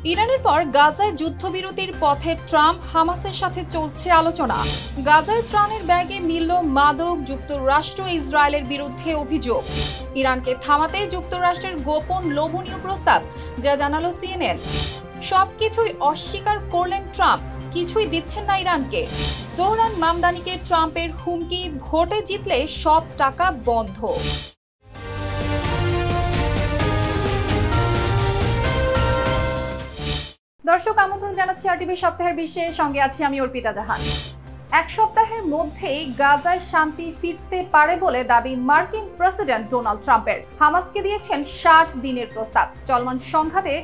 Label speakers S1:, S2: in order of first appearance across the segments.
S1: ইরানের পর গাজায় যুদ্ধবিরতির পথে ট্রাম্প, হামাসের সাথে চলছে আলোচনা। গাজায় ত্রাণের ব্যাগে মিলল মাদক, যুক্তরাষ্ট্র ইসরায়েলের বিরুদ্ধে অভিযোগ। ইরানকে থামাতে যুক্তরাষ্ট্রের গোপন লোভনীয় প্রস্তাব, যা জানালো সিএনএন। সবকিছুই অস্বীকার করলেন ট্রাম্প, কিছুই দিচ্ছেন না ইরানকে। জোহরান মামদানিকে ট্রাম্পের হুমকি, ভোটে জিতলে সব টাকা বন্ধ। দর্শক, আমন্ত্রণ জানাচ্ছি আরটিভি সপ্তাহের বিশ্বের সঙ্গে আছি আমি অর্পিতা জাহান। এক সপ্তাহের মধ্যেই গাজায় শান্তি ফিরতে পারে বলে দাবি মার্কিন প্রেসিডেন্ট ডোনাল্ড ট্রাম্পের। হামাসকে দিয়েছেন 60 দিনের প্রস্তাব। চলমান সংঘাতে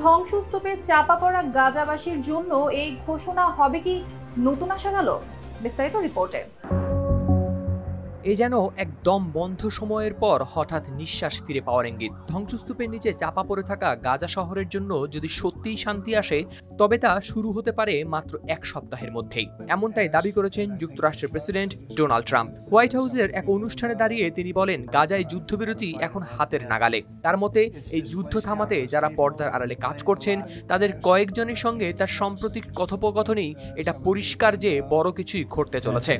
S1: ধ্বংসস্তূপে চাপা পড়া গাজাবাসীর জন্য এই ঘোষণা হবে কি নতুন আশার আলো? বিস্তারিত রিপোর্টে।
S2: এ যেন একদম বন্ধ সময়ের পর হঠাৎ নিঃশ্বাস ফিরে পাওয়ার ইঙ্গিত। ধ্বংসস্তূপের নিচে চাপা পড়ে থাকা গাজা শহরের জন্য যদি সত্যিই শান্তি আসে, তবে তা শুরু হতে পারে মাত্র এক সপ্তাহের মধ্যেই। এমনটাই দাবি করেছেন যুক্তরাষ্ট্রের প্রেসিডেন্ট ডোনাল্ড ট্রাম্প। হোয়াইট হাউসের এক অনুষ্ঠানে দাঁড়িয়ে তিনি বলেন, গাজায় যুদ্ধবিরতি এখন হাতের নাগালে। তার মতে, এই যুদ্ধ থামাতে যারা পর্দার আড়ালে কাজ করছেন তাদের কয়েকজনের সঙ্গে তার সাম্প্রতিক কথোপকথনেই এটা পরিষ্কার যে বড় কিছুই ঘটতে চলেছে।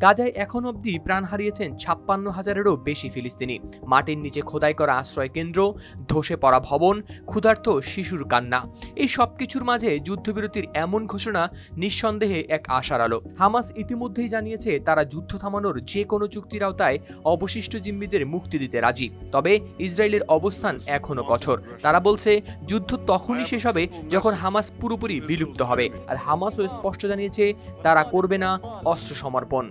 S2: গাজায় এখন অবধি প্রাণ হারিয়েছেন 56,000-এরও বেশি ফিলিস্তিনি। মাটির নিচে খোদাই করা আশ্রয় কেন্দ্র, ধসে পড়া ভবন, ক্ষুধার্ত শিশুর কান্না, এই সবকিছুর মাঝে যুদ্ধবিরতির এমন ঘোষণা নিঃসন্দেহে এক আশার আলো। হামাস ইতিমধ্যেই জানিয়েছে তারা যুদ্ধ থামানোর যে কোনো চুক্তির আওতায় অবশিষ্ট জিম্মিদের মুক্তি দিতে রাজি। তবে ইসরায়েলের অবস্থান এখনো কঠোর। তারা বলছে যুদ্ধ তখনই শেষ হবে যখন হামাস পুরোপুরি বিলুপ্ত হবে। আর হামাসও স্পষ্ট জানিয়েছে তারা করবে না অস্ত্র সমর্পণ।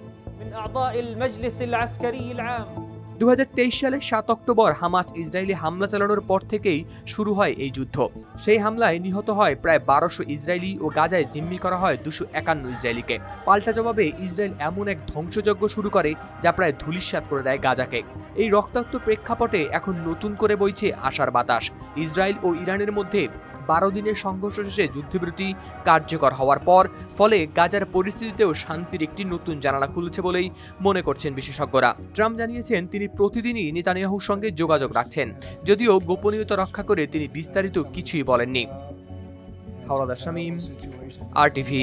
S2: 2023 সালের 7 অক্টোবর হামাস ইসরায়েলি হামলা চালানোর পর থেকেই শুরু হয় এই যুদ্ধ। সেই হামলায় নিহত হয় প্রায় 1200 ইসরায়েলি ও গাজায় জিম্মি করা হয় 251 ইসরায়েলিকে। পাল্টা জবাবে ইসরায়েল এমন এক ধ্বংসযজ্ঞ শুরু করে যা প্রায় ধূলিসাৎ করে দেয় গাজাকে। এই রক্তাক্ত প্রেক্ষাপটে এখন নতুন করে বইছে আশার বাতাস। ইসরায়েল ও ইরানের মধ্যে 12 দিনের সংঘর্ষ শেষে যুদ্ধবিরতি কার্যকর হওয়ার পর ফলে গাজার পরিস্থিতিতেও শান্তির একটি নতুন জানালা খুলেছে বলেই মনে করছেন বিশেষজ্ঞরা। ট্রাম্প জানিয়েছেন তিনি প্রতিদিনই নেতানিয়াহুর সঙ্গে যোগাযোগ রাখছেন, যদিও গোপনীয়তা রক্ষা করে তিনি বিস্তারিত কিছুই বলেননি। হাওলাদার শামীম, আরটিভি।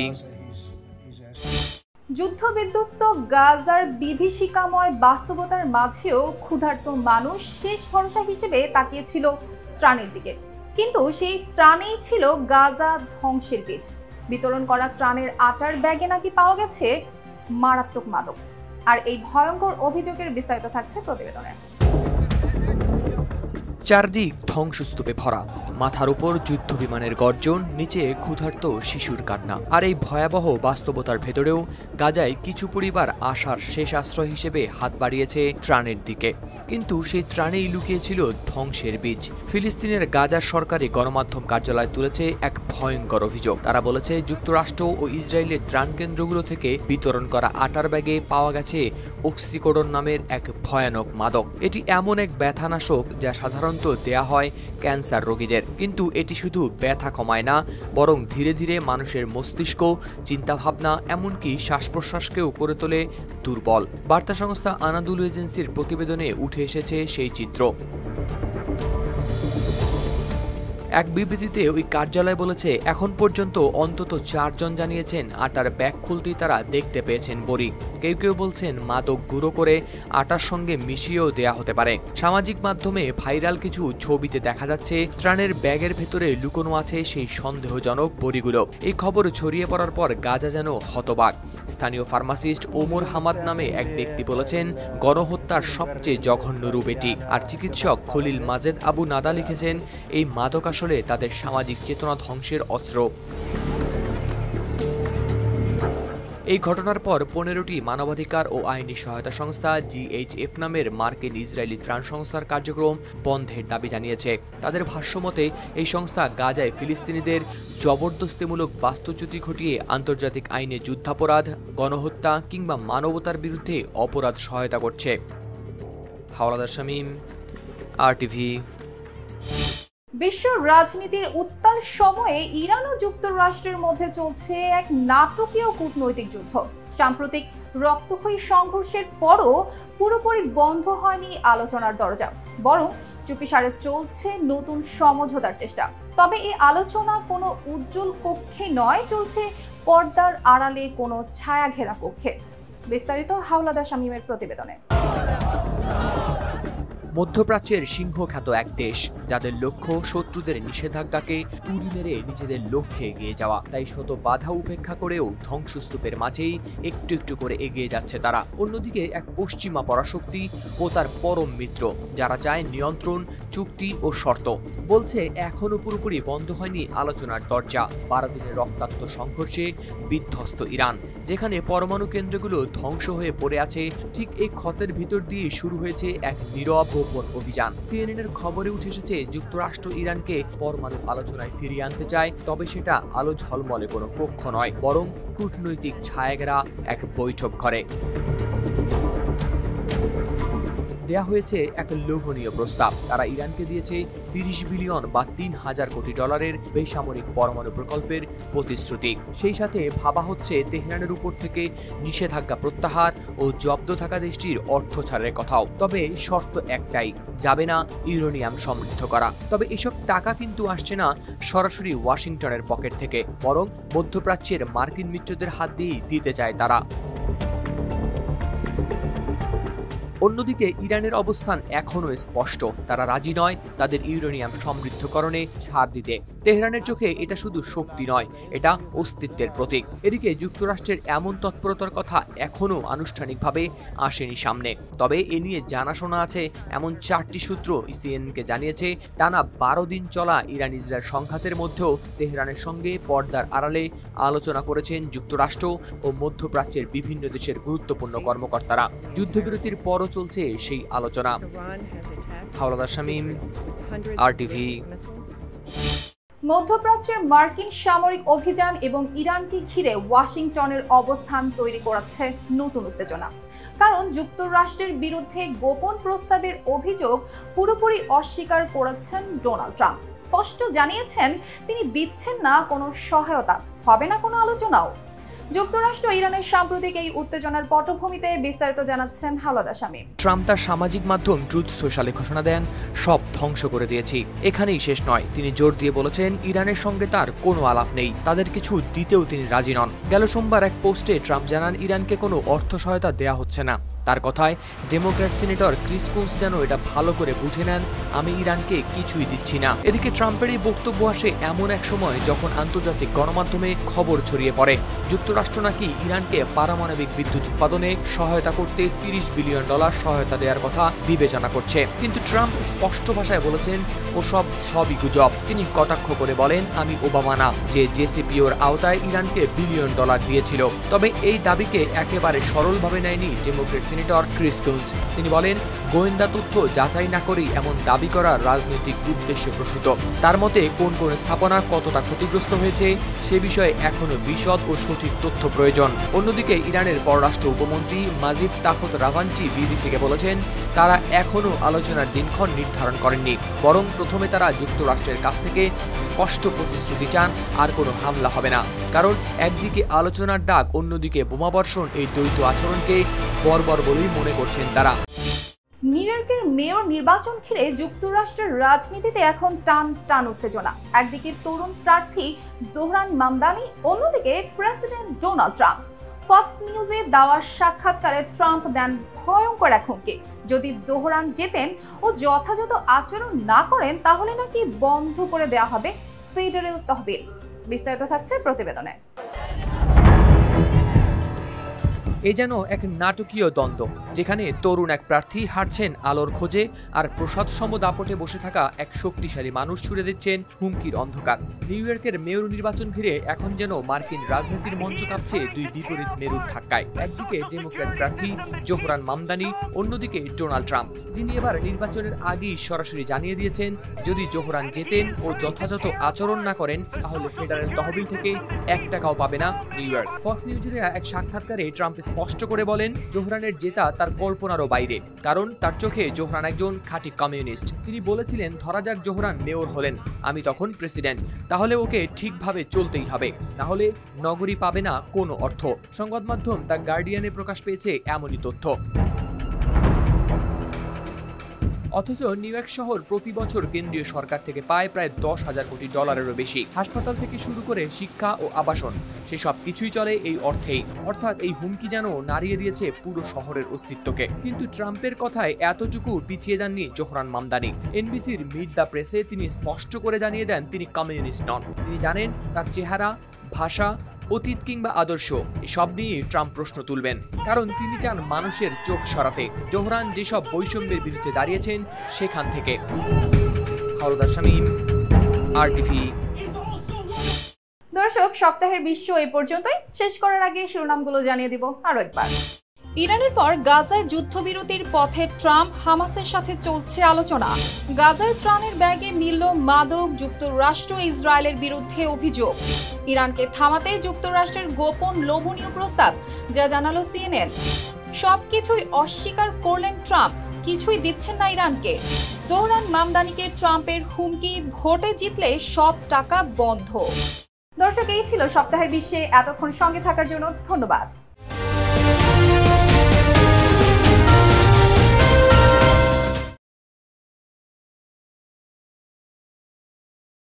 S1: যুদ্ধবিধ্বস্ত গাজার বিভীষিকাময় বাস্তবতার মাঝেও ক্ষুধার্ত মানুষ শেষ ভরসা হিসেবে তাকিয়েছিল ত্রাণের দিকে। কিন্তু সেই ত্রাণেই ছিল গাজা ধ্বংসের বীজ। বিতরণ করা ত্রাণের আটার ব্যাগে নাকি পাওয়া গেছে মারাত্মক মাদক। আর এই ভয়ঙ্কর অভিযোগের বিস্তারিত থাকছে প্রতিবেদনে।
S2: চারদিক ধ্বংসস্তূপে ভরা, মাথার উপর যুদ্ধ বিমানের গর্জন, নিচে ক্ষুধার্ত শিশুর কান্না। আর এই ভয়াবহ বাস্তবতার ভেতরেও গাজায় কিছু পরিবার আশার শেষ আশ্রয় হিসেবে হাত বাড়িয়েছে ত্রাণের দিকে। কিন্তু সেই ত্রাণেই লুকিয়েছিল ধ্বংসের বীজ। ফিলিস্তিনের গাজার সরকারি গণমাধ্যম কার্যালয় তুলেছে এক ভয়ঙ্কর অভিযোগ। তারা বলেছে যুক্তরাষ্ট্র ও ইসরায়েলের ত্রাণ কেন্দ্রগুলো থেকে বিতরণ করা আটার ব্যাগে পাওয়া গেছে অক্সিকোডন নামের এক ভয়ানক মাদক। এটি এমন এক ব্যথানাশক যা সাধারণত দেয়া হয় ক্যান্সার রোগীদের। কিন্তু এটি শুধু ব্যথা কমায় না, বরং ধীরে ধীরে মানুষের মস্তিষ্ক, চিন্তাভাবনা, এমনকি শ্বাস প্রশ্বাসকেও করে তোলে দুর্বল। বার্তা সংস্থা আনাদুলু এজেন্সির প্রতিবেদনে উঠে এসেছে সেই চিত্র। এক বিবৃতিতে ওই কার্যালয় বলেছে এখন পর্যন্ত অন্তত 4 জন জানিয়েছেন আটার ব্যাগ খুলতেই তারা দেখতে পেয়েছেন বড়ি। কেউ কেউ বলছেন মাদক গুঁড়ো করে আটার সঙ্গে মিশিয়েও দেয়া হতে পারে। সামাজিক মাধ্যমে ভাইরাল কিছু ছবিতে দেখা যাচ্ছে ত্রাণের ব্যাগের ভেতরে লুকোনো আছে সেই সন্দেহজনক বড়িগুলো। এই খবর ছড়িয়ে পড়ার পর গাজা যেন হতবাক। স্থানীয় ফার্মাসিস্ট ওমর হামাদ নামে এক ব্যক্তি বলেছেন গণহত্যার সবচেয়ে জঘন্য রূপ এটি। আর চিকিৎসক খলিল মাজেদ আবু নাদা লিখেছেন এই মাদক আসলে তাদের সামাজিক চেতনা ধ্বংসের অস্ত্র। এই ঘটনার পর 15টি মানবাধিকার ও আইনি সহায়তা সংস্থা GHF নামের মার্কিন ইসরায়েলি ত্রাণ সংস্থার কার্যক্রম বন্ধের দাবি জানিয়েছে। তাদের ভাষ্যমতে এই সংস্থা গাজায় ফিলিস্তিনিদের জবরদস্তিমূলক বাস্তুচ্যুতি ঘটিয়ে আন্তর্জাতিক আইনে যুদ্ধাপরাধ, গণহত্যা কিংবা মানবতার বিরুদ্ধে অপরাধ সহায়তা করছে। হাওলাদার শামীম, আরটিভি।
S1: বিশ্ব রাজনীতির উত্তাল সময়ে ইরান ও যুক্তরাষ্ট্রের মধ্যে চলছে এক নাটকীয় কূটনৈতিক যুদ্ধ। সাম্প্রতিক রক্তক্ষয়ী সংঘর্ষের পরও পুরোপুরি বন্ধ হয়নি আলোচনার দরজা। বরং চুপিসারে চলছে নতুন সমঝোতার চেষ্টা। তবে এই আলোচনা কোনো উজ্জ্বল কক্ষে নয়, চলছে পর্দার আড়ালে কোনো ছায়া ঘেরা কক্ষে। বিস্তারিত হাওলাদার শামীমের প্রতিবেদনে।
S2: মধ্যপ্রাচ্যের সিংহখ্যাত এক দেশ, যাদের লক্ষ্য শত্রুদের নিষেধাজ্ঞাকে তুড়ি মেরে নিজেদের লক্ষ্যে এগিয়ে যাওয়া। তাই শত বাধা উপেক্ষা করেও ধ্বংসস্তূপের মাঝেই একটু একটু করে এগিয়ে যাচ্ছে তারা। অন্যদিকে এক পশ্চিমা পরাশক্তি ও তার পরম মিত্র, যারা চায় নিয়ন্ত্রণ, চুক্তি ও শর্ত। বলছে এখনো পুরোপুরি বন্ধ হয়নি আলোচনার দরজা। 12 দিনের রক্তাক্ত সংঘর্ষে বিধ্বস্ত ইরান, যেখানে পরমাণু কেন্দ্রগুলো ধ্বংস হয়ে পড়ে আছে, ঠিক এই ক্ষতের ভিতর দিয়ে শুরু হয়েছে এক নীরব অভিযান। সিএনএন-এর খবরে উঠে এসেছে যুক্তরাষ্ট্র ইরানকে পরমাণু আলোচনায় ফিরিয়ে আনতে চায়, তবে সেটা আলো ঝলমলে কোনো কক্ষ নয়, বরং কূটনৈতিক ছায়াঘেরা এক বৈঠক ঘরে। দেয়া হয়েছে এক লোভনীয় প্রস্তাব। তারা ইরানকে দিয়েছে 30 বিলিয়ন বা $3000 কোটি বেসামরিক পরমাণু প্রকল্পের প্রতিশ্রুতি। সেই সাথে ভাবা হচ্ছে তেহরানের উপর থেকে নিষেধাজ্ঞা প্রত্যাহার ও জব্দ থাকা দেশটির অর্থ ছাড়ের কথাও। তবে শর্ত একটাই, যাবে না ইউরেনিয়াম সমৃদ্ধ করা। তবে এসব টাকা কিন্তু আসছে না সরাসরি ওয়াশিংটনের পকেট থেকে, বরং মধ্যপ্রাচ্যের মার্কিন মিত্রদের হাত দিয়েই দিতে চায় তারা। অন্যদিকে ইরানের অবস্থান এখনো স্পষ্ট, তারা রাজি নয় তাদের ইউরেনিয়াম সমৃদ্ধকরণে ছাড় দিতে। তেহরানের চোখে এটা শুধু শক্তি নয়, এটা অস্তিত্বের প্রতীক। এদিকে যুক্তরাষ্ট্রের এমন তৎপরতার কথা এখনো আনুষ্ঠানিকভাবে আসেনি সামনে। তবে এ নিয়ে জানাশোনা আছে এমন 4টি সূত্র সিএনএনকে জানিয়েছে, টানা 12 দিন চলা ইরান ইসরায়েল সংঘাতের মধ্যেও তেহরানের সঙ্গে পর্দার আড়ালে আলোচনা করেছেন যুক্তরাষ্ট্র ও মধ্যপ্রাচ্যের বিভিন্ন দেশের গুরুত্বপূর্ণ কর্মকর্তারা। যুদ্ধবিরতির পর চলছে সেই আলোচনা। হাওলাদার শামীম, RTV।
S1: মধ্যপ্রাচ্যে মার্কিন সামরিক অভিযান এবং ইরানকে ঘিরে ওয়াশিংটনের অবস্থান তৈরি করেছে নতুন উত্তেজনা। কারণ যুক্তরাষ্ট্রের বিরুদ্ধে গোপন প্রস্তাবের অভিযোগ পুরোপুরি অস্বীকার করেছেন ডোনাল্ড ট্রাম্প। স্পষ্ট জানিয়েছেন তিনি দিচ্ছেন না কোনো সহায়তা, হবে না কোনো আলোচনাও। যুক্তরাষ্ট্র ইরানের সাম্প্রতিক এই উত্তেজনার পটভূমিতে বিস্তারিত জানাচ্ছেন হাওলাদার শামীম।
S2: ট্রাম্প তার সামাজিক মাধ্যম ট্রুথ সোশ্যালে ঘোষণা দেন, সব ধ্বংস করে দিয়েছি। এখানেই শেষ নয়, তিনি জোর দিয়ে বলেছেন ইরানের সঙ্গে তার কোনো আলাপ নেই, তাদের কিছু দিতেও তিনি রাজি নন। গেল সোমবার এক পোস্টে ট্রাম্প জানান ইরানকে কোনো অর্থ সহায়তা দেয়া হচ্ছে না। তার কথায় ডেমোক্র্যাট সিনেটর ক্রিস কুন্স যেন এটা ভালো করে বুঝে নেন, আমি ইরানকে কিছুই দিচ্ছি না। এদিকে ট্রাম্পের এই বক্তব্য আসে এমন এক সময় যখন আন্তর্জাতিক গণমাধ্যমে খবর ছড়িয়ে পড়ে যুক্তরাষ্ট্র নাকি ইরানকে পারমাণবিক বিদ্যুৎ উৎপাদনে সহায়তা করতে $30 বিলিয়ন সহায়তা দেওয়ার কথা বিবেচনা করছে। কিন্তু ট্রাম্প স্পষ্ট ভাষায় বলেছেন সবই গুজব। তিনি কটাক্ষ করে বলেন, আমি ওবামা না যে জেসিপিওর আওতায় ইরানকে $1 বিলিয়ন দিয়েছিল। তবে এই দাবিকে একেবারে সরলভাবে নেয়নি ডেমোক্রেট সিনেটর ক্রিস কুন্স। তিনি বলেন, গোয়েন্দা তথ্য যাচাই না করেই এমন দাবি করা রাজনৈতিক উদ্দেশ্যে প্রসূত। তার মতে কোন কোন স্থাপনা কতটা ক্ষতিগ্রস্ত হয়েছে সে বিষয়ে এখনো বিশদ ও সঠিক তথ্য প্রয়োজন। অন্যদিকে ইরানের পররাষ্ট্র উপমন্ত্রী মাজিদ তাখত রাভাঞ্চি বিবিসিকে বলেছেন, তারা এখনো আলোচনার দিনক্ষণ নির্ধারণ করেননি, বরং প্রথমে তারা যুক্তরাষ্ট্রের কাছ থেকে স্পষ্ট প্রতিশ্রুতি চান আর কোনো হামলা হবে না। কারণ একদিকে আলোচনার ডাক, অন্যদিকে বোমাবর্ষণ, এই দ্বৈত আচরণকে বর্বর বলেই মনে করছেন তারা।
S1: নিউ ইয়র্কের মেয়র নির্বাচন ঘিরে যুক্তরাষ্ট্রের রাজনীতিতে এখন টান উত্তেজনা। একদিকে তরুণ প্রার্থী জোহরান মামদানি, অন্যদিকে প্রেসিডেন্ট ডোনাল্ড ট্রাম্প। ফক্স নিউজে দেওয়া সাক্ষাৎকারে ট্রাম্প দেন ভয়ঙ্কর এক হুমকি, যদি জোহরান জেতেন ও যথাযথ আচরণ না করেন তাহলে নাকি বন্ধ করে দেওয়া হবে ফেডারেল তহবিল। বিস্তারিত থাকছে প্রতিবেদনে।
S2: এ যেন এক নাটকীয় দ্বন্দ্ব, যেখানে তরুণ এক প্রার্থী হাঁটছেন আলোর খোঁজে, আর প্রসাদসম দাপটে বসে থাকা এক শক্তিশালী মানুষ ছুড়ে দিচ্ছেন হুমকির অন্ধকার। নিউ ইয়র্কের মেয়র নির্বাচন ঘিরে এখন যেন মার্কিন রাজনীতির মঞ্চ কাঁপছে দুই বিপরীত মেরুর ধাক্কায়। একদিকে ডেমোক্র্যাট প্রার্থী জোহরান মামদানি, অন্যদিকে ডোনাল্ড ট্রাম্প, যিনি এবার নির্বাচনের আগেই সরাসরি জানিয়ে দিয়েছেন যদি জোহরান জেতেন ও যথাযথ আচরণ না করেন তাহলে ফেডারেল তহবিল থেকে $1 টাকাও পাবে না নিউ ইয়র্ক। ফক্স নিউজের এক সাক্ষাৎকারে ট্রাম্প স্পষ্ট করে বলেন, জোহরানের জেতা তার কল্পনারও বাইরে, কারণ তার চোখে জোহরান একজন খাঁটি কমিউনিস্ট। তিনি বলেছিলেন, ধরা যাক জোহরান মেয়র হলেন, আমি তখন প্রেসিডেন্ট, তাহলে ওকে ঠিকভাবে চলতেই হবে, না হলে নগরী পাবে না কোনো অর্থ। সংবাদ মাধ্যম দ্য গার্ডিয়ানে প্রকাশ পেয়েছে এমনই তথ্য। অথচ নিউ ইয়র্ক শহর প্রতি বছর কেন্দ্রীয় সরকার থেকে পায় প্রায় 10,000 কোটি ডলারেরও বেশি। হাসপাতাল থেকে শুরু করে শিক্ষা ও আবাসন সেসব কিছুই চলে এই অর্থেই। অর্থাৎ এই হুমকি যেন নাড়িয়ে দিয়েছে পুরো শহরের অস্তিত্বকে। কিন্তু ট্রাম্পের কথায় এতটুকু পিছিয়ে যাননি জোহরান মামদানি। এনবিসির মিট দ্য প্রেসে তিনি স্পষ্ট করে জানিয়ে দেন তিনি কমিউনিস্ট নন। তিনি জানেন তার চেহারা, ভাষা, অতীত কিংবা আদর্শ এসব নিয়ে ট্রাম্প প্রশ্ন তুলবেন, কারণ তিনি চান মানুষের চোখ সরাতে। জোহরান যেসব বৈষম্যের বিরুদ্ধে দাঁড়িয়েছেন সেখান থেকে। হাওলাদার শামীম, RTV।
S1: দর্শক, সপ্তাহের বিশ্ব এই পর্যন্তই। শেষ করার আগে শিরোনামগুলো জানিয়ে দিব আরো একবার। ইরানের পর গাজায় যুদ্ধবিরতির পথে ট্রাম্প, হামাসের সাথে চলছে আলোচনা। গাজায় ত্রাণের ব্যাগে মিলল মাদক, যুক্তরাষ্ট্র ইসরায়েলের বিরুদ্ধে অভিযোগ। ইরানকে থামাতে যুক্তরাষ্ট্রের গোপন লোভনীয় প্রস্তাব, যা জানালো CNN। সবকিছুই অস্বীকার করলেন ট্রাম্প, কিছুই দিচ্ছেন না ইরানকে। জোহরান মামদানিকে ট্রাম্পের হুমকি, ভোটে জিতলে সব টাকা বন্ধ। দর্শক, এই ছিল সপ্তাহের বিশ্বে। এতক্ষণ সঙ্গে থাকার জন্য ধন্যবাদ।